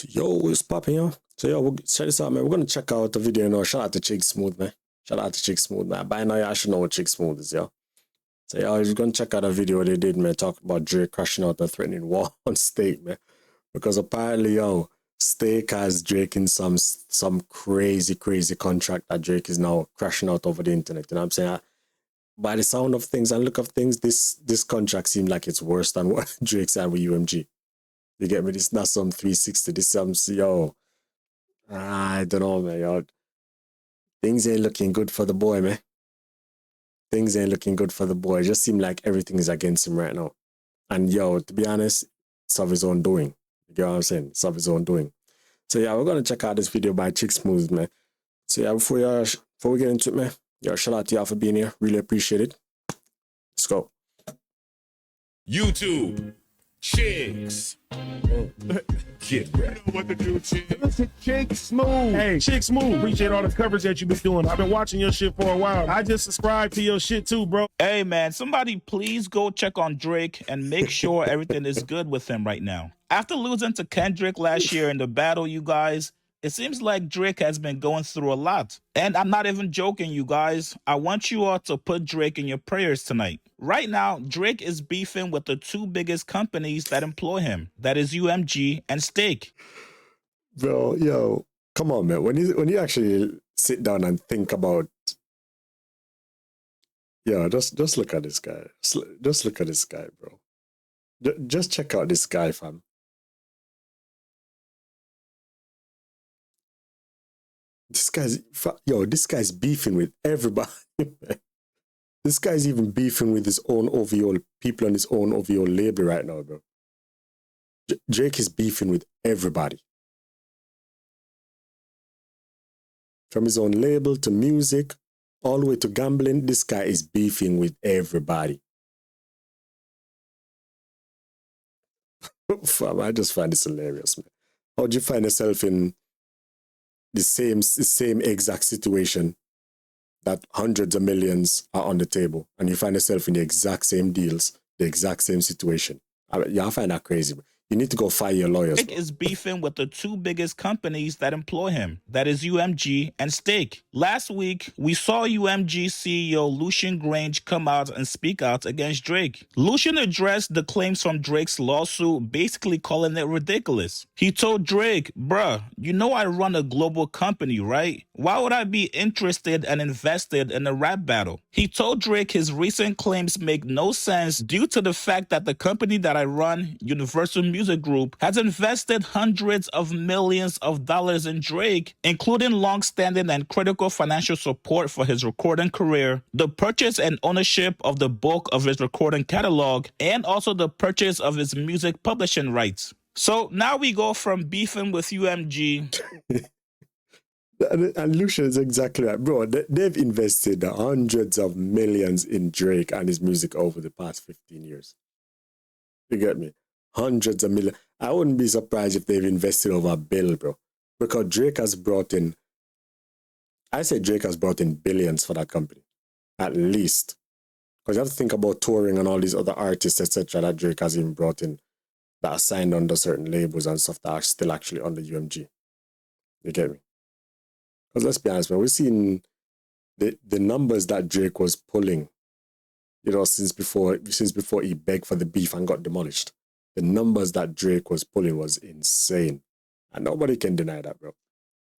Yo, what's popping, yo? So, yo, we'll check this out, man. We're going to check out the video now. Shout out to Chick Smooth, man. Shout out to Chick Smooth, man. By now, y'all should know what Chick Smooth is, yo. So, yo, we're going to check out a video they did, man, talk about Drake crashing out and threatening war on Steak, man. Because apparently, yo, Steak has Drake in some crazy contract that Drake is now crashing out over the internet. You know what I'm saying? By the sound of things and look of things, this contract seems like it's worse than what Drake signed with UMG. You get me? This is not some 360. This some, yo, I don't know, man, yo. Things ain't looking good for the boy, man. Things ain't looking good for the boy. It just seems like everything is against him right now. And, yo, to be honest, it's of his own doing. You get what I'm saying? It's of his own doing. So, yeah, we're going to check out this video by Chick Smooth, man. So, yeah, before we get into it, man, yo, shout out to y'all for being here. Really appreciate it. Let's go. YouTube. Chicks. Get ready. You know what to do, Chicks. Listen, Chick Smooth. Hey, Chick Smooth, appreciate all the coverage that you've been doing. I've been watching your shit for a while. I just subscribed to your shit too, bro. Hey, man, somebody please go check on Drake and make sure everything is good with him right now. After losing to Kendrick last year in the battle, you guys, it seems like Drake has been going through a lot. And I'm not even joking, you guys. I want you all to put Drake in your prayers tonight. Right now, Drake is beefing with the two biggest companies that employ him. That is UMG and Steak. Bro, yo, come on, man. When you actually sit down and think about, yo, just look at this guy. Just look at this guy, bro. Just check out this guy, fam. This guy's beefing with everybody. This guy's even beefing with his own OVO people on his own OVO label right now, bro. Drake is beefing with everybody. From his own label to music, all the way to gambling, this guy is beefing with everybody. Fam, I just find this hilarious, man. How'd you find yourself in the same exact situation that hundreds of millions are on the table, and you find yourself in the exact same deals, the exact same situation? I find that crazy. You need to go fire your lawyers. Drake is beefing with the two biggest companies that employ him. That is UMG and Steak. Last week, we saw UMG CEO Lucian Grange come out and speak out against Drake. Lucian addressed the claims from Drake's lawsuit, basically calling it ridiculous. He told Drake, bruh, you know I run a global company, right? Why would I be interested and invested in a rap battle? He told Drake his recent claims make no sense due to the fact that the company that I run, Universal Music Group, has invested hundreds of millions of dollars in Drake, including long-standing and critical financial support for his recording career, the purchase and ownership of the bulk of his recording catalog, and also the purchase of his music publishing rights. So now we go from beefing with UMG. And Lucian is exactly right. Bro, they've invested hundreds of millions in Drake and his music over the past 15 years. You get me? Hundreds of millions. I wouldn't be surprised if they've invested over $1 billion, bro. Because Drake has brought in, I say Drake has brought in billions for that company. At least. Because you have to think about touring and all these other artists, etc., that Drake has even brought in that are signed under certain labels and stuff that are still actually under UMG. You get me? Because let's be honest, man, we've seen the numbers that Drake was pulling, you know, since before he begged for the beef and got demolished. The numbers that Drake was pulling was insane. And nobody can deny that, bro.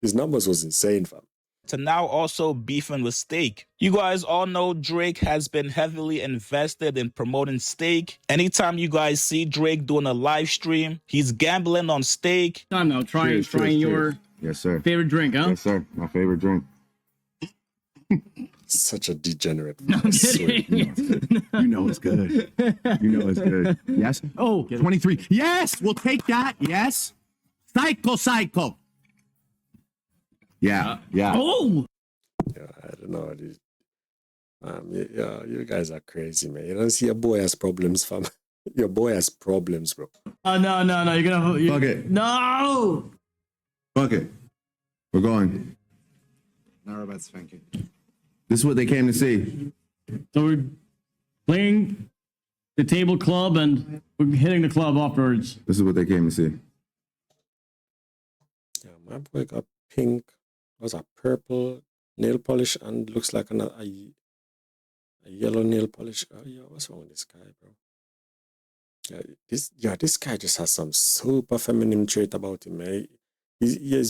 His numbers was insane, fam. To now also beefing with Steak. You guys all know Drake has been heavily invested in promoting Steak. Anytime you guys see Drake doing a live stream, he's gambling on Steak. Time now, trying your Yes, sir. favorite drink, huh? Yes, sir. My favorite drink. Such a degenerate. No, I'm kidding. You know it's good. You know it's good. Yes? Oh, 23. Yes, we'll take that. Yes. Psycho. Yeah. Yeah. Oh! Yeah, I don't know. You guys are crazy, man. You don't see your boy has problems, fam. Your boy has problems, bro. No. You're gonna. Fuck it. No! Fuck it. We're going. Narrowbats, thank you. This is what they came to see. So we're playing the table club and we're hitting the club afterwards. This is what they came to see. My boy got pink. Was a purple nail polish and looks like a yellow nail polish. Oh yeah, what's wrong with this guy, bro? This guy just has some super feminine trait about him, man.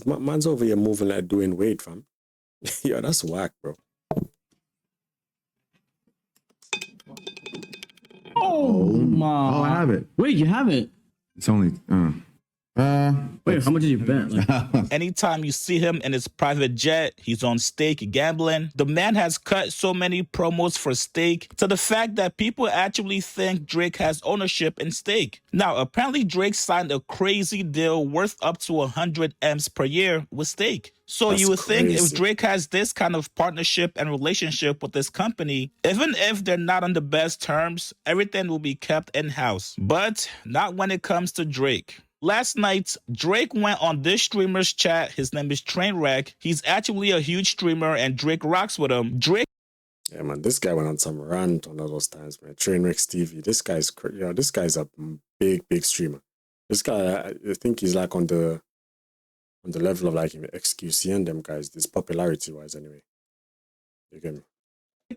Man's over here moving like doing weight, fam. Yeah, that's whack, bro. Oh my! Oh, I have it. Wait, you have it? It's only. Wait, how much did you bet? Like, Anytime you see him in his private jet, he's on stake gambling. The man has cut so many promos for stake to the fact that people actually think Drake has ownership in stake. Now, apparently Drake signed a crazy deal worth up to 100 M's per year with stake. So That's you would think if crazy. Drake has this kind of partnership and relationship with this company, even if they're not on the best terms, everything will be kept in-house. But not when it comes to Drake. Last night, Drake went on this streamer's chat. His name is Trainwreck. He's actually a huge streamer and Drake rocks with him. Drake Yeah, man, this guy went on some rant on all those times, man. Trainwreck TV. This guy's, this guy's a big streamer. This guy, I think he's like on the level of like XQC and them guys. This popularity wise, anyway. You get me?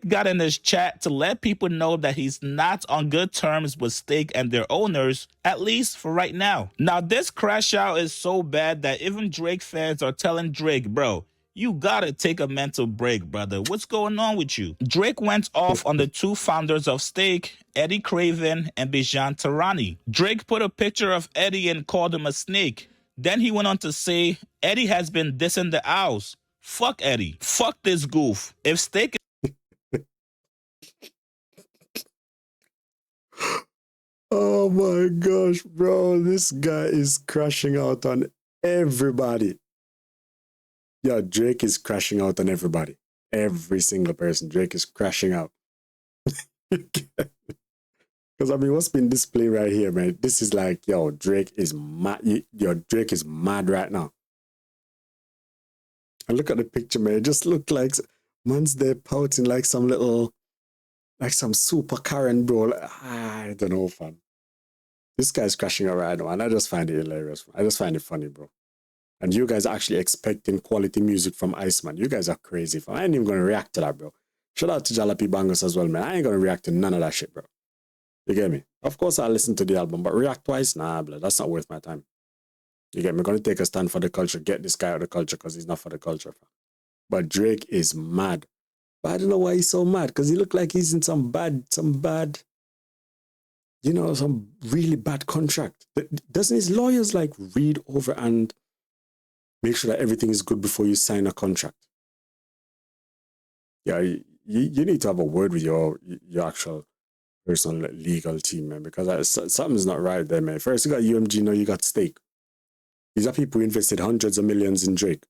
got in his chat to let people know that he's not on good terms with Stake and their owners, at least for right now. Now, this crash out is so bad that even Drake fans are telling Drake, bro, you gotta take a mental break, brother. What's going on with you? Drake went off on the two founders of Stake, Eddie Craven and Bijan Tarani. Drake put a picture of Eddie and called him a snake. Then he went on to say, Eddie has been dissing the owls. Fuck Eddie. Fuck this goof. If Stake Oh my gosh, bro. This guy is crashing out on everybody. Yeah, Drake is crashing out on everybody. Every single person. Drake is crashing out. Because, I mean, what's been displayed right here, man? This is like, yo, Drake is mad. Yo, Drake is mad right now. And look at the picture, man. It just looked like man's there pouting like some little, like some super Karen, bro. Like, I don't know, fam. This guy's crashing out right now, and I just find it hilarious. I just find it funny, bro. And you guys are actually expecting quality music from Iceman. You guys are crazy, fam. I ain't even going to react to that, bro. Shout out to Jalapy Bangos as well, man. I ain't going to react to none of that shit, bro. You get me? Of course, I'll listen to the album, but react twice? Nah, bro. That's not worth my time. You get me? I'm going to take a stand for the culture. Get this guy out of the culture because he's not for the culture, fam. But Drake is mad. But I don't know why he's so mad, because he looked like he's in some bad, you know, some really bad contract. Doesn't his lawyers like read over and make sure that everything is good before you sign a contract? Yeah, you need to have a word with your actual personal legal team, man, because something's not right there, man. First, you got UMG, now you got Stake. These are people who invested hundreds of millions in Drake.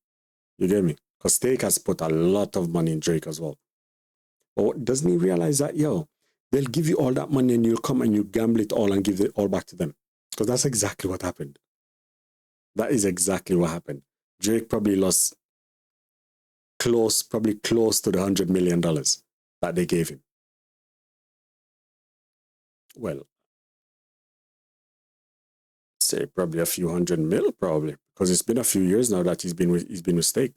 You get me? Because Stake has put a lot of money in Drake as well. But doesn't he realize that, yo, they'll give you all that money and you'll come and you gamble it all and give it all back to them? Because that's exactly what happened. That is exactly what happened. Drake probably lost close to the $100 million that they gave him. Well, say probably a few hundred mil, probably, because it's been a few years now that he's been with Stake.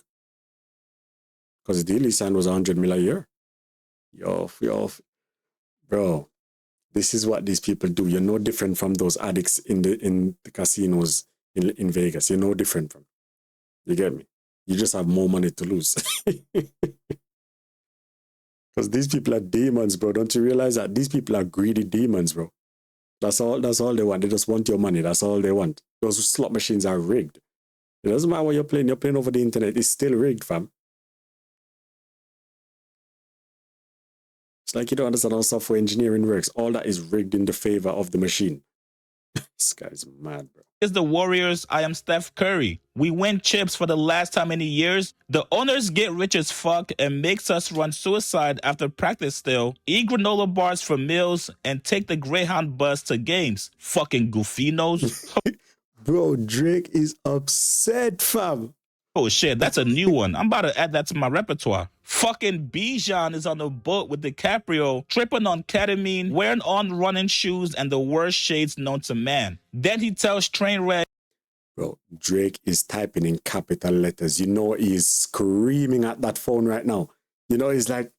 Because the deal he signed was $100 million a year. Yo, bro, this is what these people do. You're no different from those addicts in the casinos in Vegas. You're no different from. You get me? You just have more money to lose. Because these people are demons, bro. Don't you realize that? These people are greedy demons, bro. That's all they want. They just want your money. That's all they want. Those slot machines are rigged. It doesn't matter what you're playing over the internet. It's still rigged, fam. It's like you don't understand how software engineering works. All that is rigged in the favor of the machine. This guy's mad, bro. Is the Warriors, I am Steph Curry. We win chips for the last how many years? The owners get rich as fuck and makes us run suicide after practice still, eat granola bars for meals, and take the Greyhound bus to games. Fucking goofinos. Bro, Drake is upset, fam. Oh shit, that's a new one. I'm about to add that to my repertoire. Fucking Bijan is on the boat with DiCaprio, tripping on ketamine, wearing on running shoes, and the worst shades known to man. Then he tells Trainwreck, Bro, Drake is typing in capital letters. You know he's screaming at that phone right now. You know, he's like,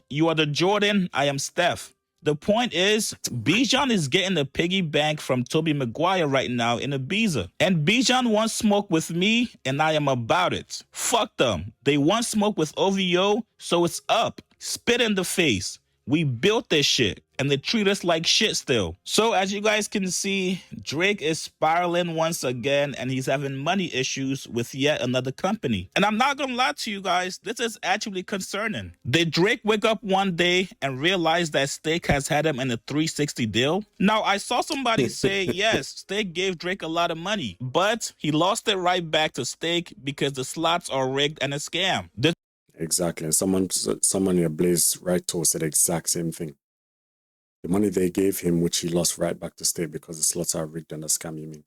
you are the Jordan, I am Steph. The point is, Bijan is getting the piggy bank from Toby Maguire right now in Ibiza. And Bijan wants smoke with me, and I am about it. Fuck them. They want smoke with OVO, so it's up. Spit in the face. We built this shit, and they treat us like shit still. So as you guys can see, Drake is spiraling once again, and he's having money issues with yet another company. And I'm not gonna lie to you guys, this is actually concerning. Did Drake wake up one day and realize that Steak has had him in a 360 deal? Now, I saw somebody say, yes, Steak gave Drake a lot of money, but he lost it right back to Steak because the slots are rigged and a scam. exactly. And someone here, Blaze Right Toe, said the exact same thing. The money they gave him, which he lost right back to State because the slots are rigged and a scam, you mean?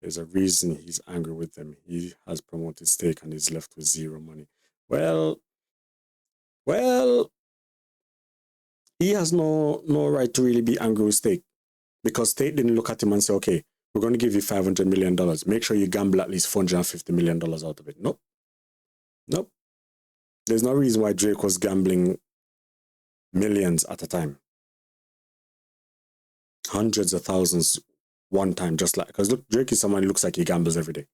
There's a reason he's angry with them. He has promoted Stake and he's left with zero money. Well, he has no right to really be angry with Stake because State didn't look at him and say, okay, we're going to give you $500 million. Make sure you gamble at least $450 million out of it. Nope. There's no reason why Drake was gambling millions at a time. Hundreds of thousands one time, just like, because look, Drake is someone who looks like he gambles every day.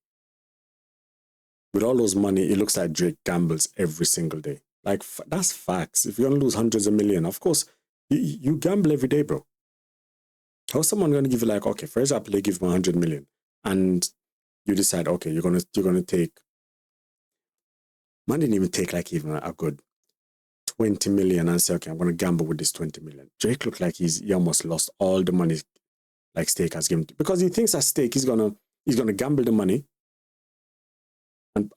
With all those money, it looks like Drake gambles every single day. Like, that's facts. If you're going to lose hundreds of millions, of course, you gamble every day, bro. How's someone going to give you, like, okay, for example, they give him 100 million and you decide, okay, you're gonna take, man didn't even take like even a good 20 million and say, okay, I'm going to gamble with this 20 million. Drake looked like he almost lost all the money like Stake has given, because he thinks that Stake is gonna gamble the money,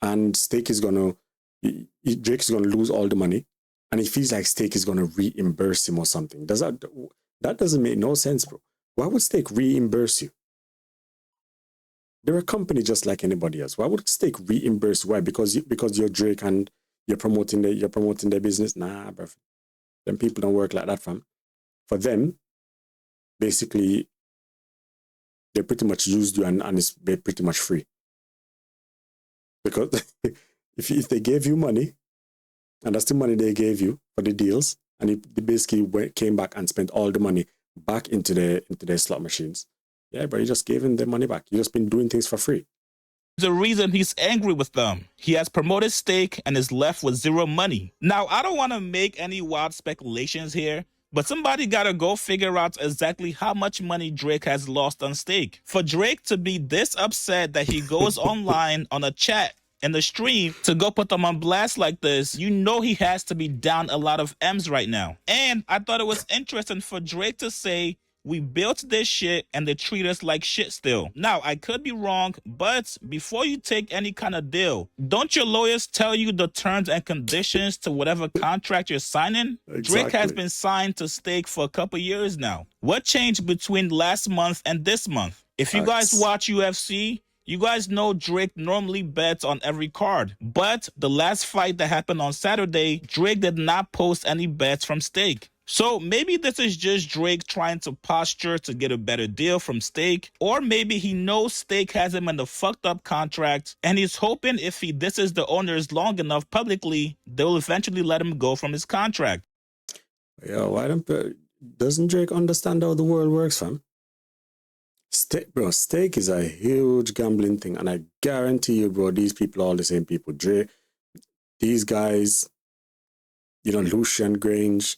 and Stake is gonna, Drake is gonna lose all the money, and he feels like Stake is gonna reimburse him or something. That doesn't make no sense, bro. Why would Stake reimburse you? They're a company just like anybody else. Why would Stake reimburse you? Why? Because you're Drake and you're promoting their business? Nah, bro. Them people don't work like that, fam. For them, basically, they pretty much used you and it's pretty much free. Because if they gave you money, and that's the money they gave you for the deals, and they basically came back and spent all the money back into their slot machines. Yeah, but you just gave them their money back. You just been doing things for free. The reason he's angry with them. He has promoted Stake and is left with zero money. Now, I don't want to make any wild speculations here, but somebody gotta go figure out exactly how much money Drake has lost on Stake. For Drake to be this upset that he goes online on a chat in the stream to go put them on blast like this, you know he has to be down a lot of M's right now. And I thought it was interesting for Drake to say, we built this shit and they treat us like shit still. Now, I could be wrong, but before you take any kind of deal, don't your lawyers tell you the terms and conditions to whatever contract you're signing? Exactly. Drake has been signed to Stake for a couple years now. What changed between last month and this month? If you guys watch UFC, you guys know Drake normally bets on every card, but the last fight that happened on Saturday, Drake did not post any bets from Stake. So maybe this is just Drake trying to posture to get a better deal from Stake, or maybe he knows Stake has him in the fucked up contract, and he's hoping if he disses the owners long enough publicly, they'll eventually let him go from his contract. Yeah, doesn't Drake understand how the world works, fam? Stake is a huge gambling thing, and I guarantee you, bro, these people are all the same people. Drake, these guys, Lucian Grange.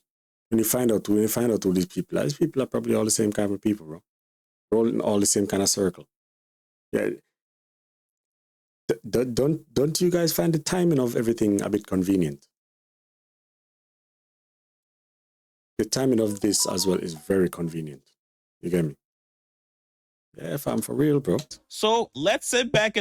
When you find out who these people are probably all the same kind of people, bro. We're all in all the same kind of circle. Yeah. Don't you guys find the timing of everything a bit convenient? The timing of this as well is very convenient. You get me? Yeah, if I'm for real, bro. So let's sit back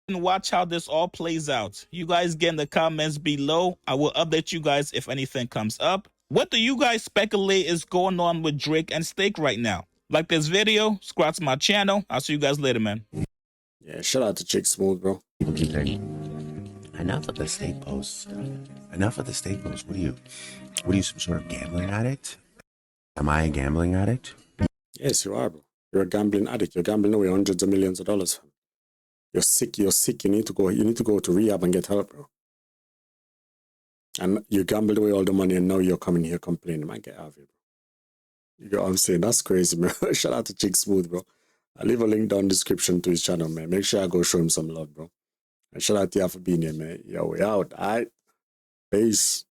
and watch how this all plays out. You guys get in the comments below. I will update you guys if anything comes up. What do you guys speculate is going on with Drake and Stake right now? Like this video, subscribe to my channel. I'll see you guys later, man. Yeah, shout out to Chick Smooth, bro. Enough of the state posts. Enough of the state posts. What are you, some sort of gambling addict? Am I a gambling addict? Yes, you are, bro. You're a gambling addict. You're gambling away hundreds of millions of dollars, fam. You're sick. You're sick. You need to go to rehab and get help, bro. And you gambled away all the money and now you're coming here complaining. Man, get out of here, bro. You know what I'm saying? That's crazy, man. Shout out to Chick Smooth, bro. I'll leave a link down in the description to his channel, man. Make sure I go show him some love, bro. And shout out to you for being here, man. Yo, we out. All right. Peace.